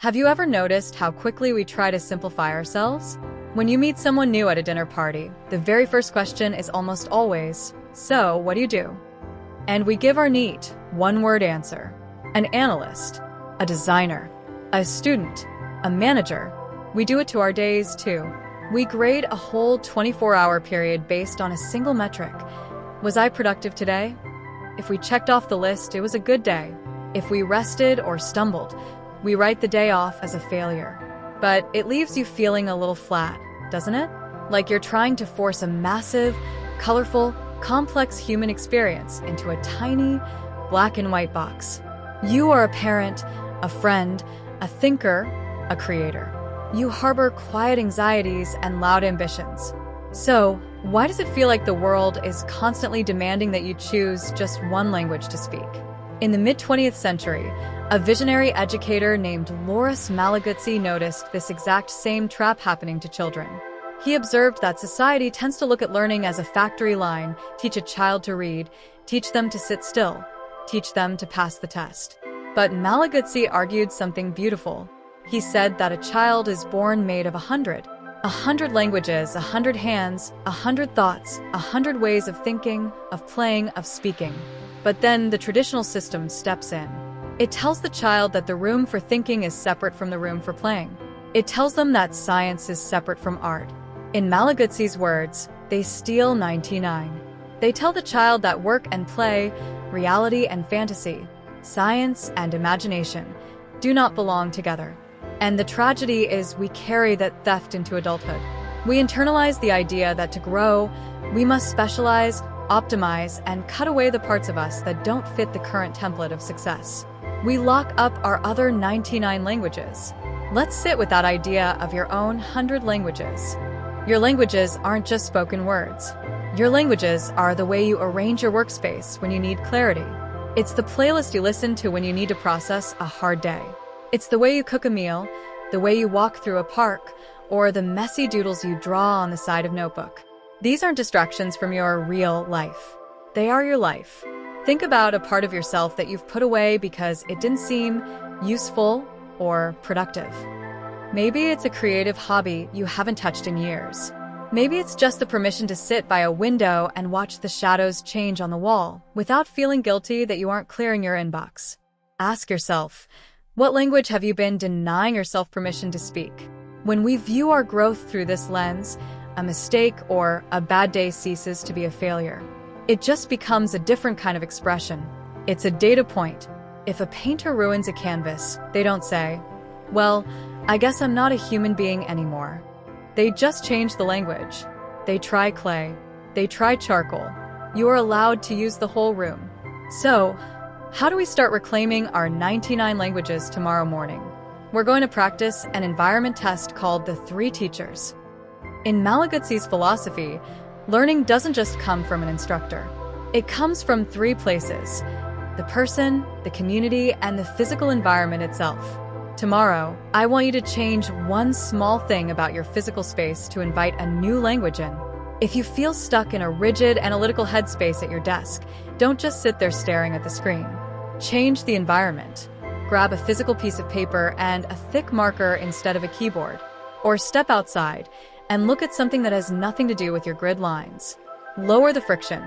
Have you ever noticed how quickly we try to simplify ourselves? When you meet someone new at a dinner party, the very first question is almost always, "So, what do you do?" And we give our neat, one-word answer. An analyst, a designer, a student, a manager. We do it to our days, too. We grade a whole 24-hour period based on a single metric. Was I productive today? If we checked off the list, it was a good day. If we rested or stumbled, we write the day off as a failure. But it leaves you feeling a little flat, doesn't it? Like you're trying to force a massive, colorful, complex human experience into a tiny, black and white box. You are a parent, a friend, a thinker, a creator. You harbor quiet anxieties and loud ambitions. So, why does it feel like the world is constantly demanding that you choose just one language to speak? In the mid-20th century, a visionary educator named Loris Malaguzzi noticed this exact same trap happening to children. He observed that society tends to look at learning as a factory line: teach a child to read, teach them to sit still, teach them to pass the test. But Malaguzzi argued something beautiful. He said that a child is born made of 100 languages, 100 hands, 100 thoughts, 100 ways of thinking, of playing, of speaking. But then the traditional system steps in. It tells the child that the room for thinking is separate from the room for playing. It tells them that science is separate from art. In Malaguzzi's words, they steal 99. They tell the child that work and play, reality and fantasy, science and imagination, do not belong together. And the tragedy is we carry that theft into adulthood. We internalize the idea that to grow, we must specialize, optimize, and cut away the parts of us that don't fit the current template of success. We lock up our other 99 languages. Let's sit with that idea of your own 100 languages. Your languages aren't just spoken words. Your languages are the way you arrange your workspace when you need clarity. It's the playlist you listen to when you need to process a hard day. It's the way you cook a meal, the way you walk through a park, or the messy doodles you draw on the side of notebook. These aren't distractions from your real life. They are your life. Think about a part of yourself that you've put away because it didn't seem useful or productive. Maybe it's a creative hobby you haven't touched in years. Maybe it's just the permission to sit by a window and watch the shadows change on the wall without feeling guilty that you aren't clearing your inbox. Ask yourself, what language have you been denying yourself permission to speak? When we view our growth through this lens, a mistake or a bad day ceases to be a failure. It just becomes a different kind of expression. It's a data point. If a painter ruins a canvas, they don't say, "Well, I guess I'm not a human being anymore." They just change the language. They try clay. They try charcoal. You are allowed to use the whole room. So, how do we start reclaiming our 99 languages tomorrow morning? We're going to practice an environment test called the 3 teachers. In Malaguzzi's philosophy, learning doesn't just come from an instructor. It comes from 3 places: the person, the community, and the physical environment itself. Tomorrow, I want you to change one small thing about your physical space to invite a new language in. If you feel stuck in a rigid, analytical headspace at your desk, don't just sit there staring at the screen. Change the environment. Grab a physical piece of paper and a thick marker instead of a keyboard. Or step outside and look at something that has nothing to do with your grid lines. Lower the friction.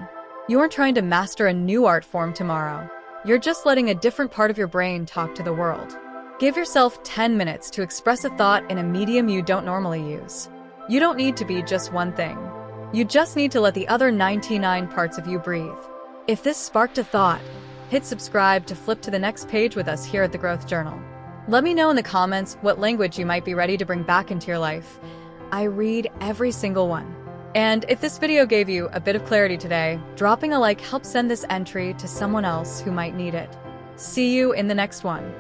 You aren't trying to master a new art form tomorrow. You're just letting a different part of your brain talk to the world. Give yourself 10 minutes to express a thought in a medium you don't normally use. You don't need to be just one thing. You just need to let the other 99 parts of you breathe. If this sparked a thought, hit subscribe to flip to the next page with us here at The Growth Journal. Let me know in the comments what language you might be ready to bring back into your life. I read every single one. And if this video gave you a bit of clarity today, dropping a like helps send this entry to someone else who might need it. See you in the next one.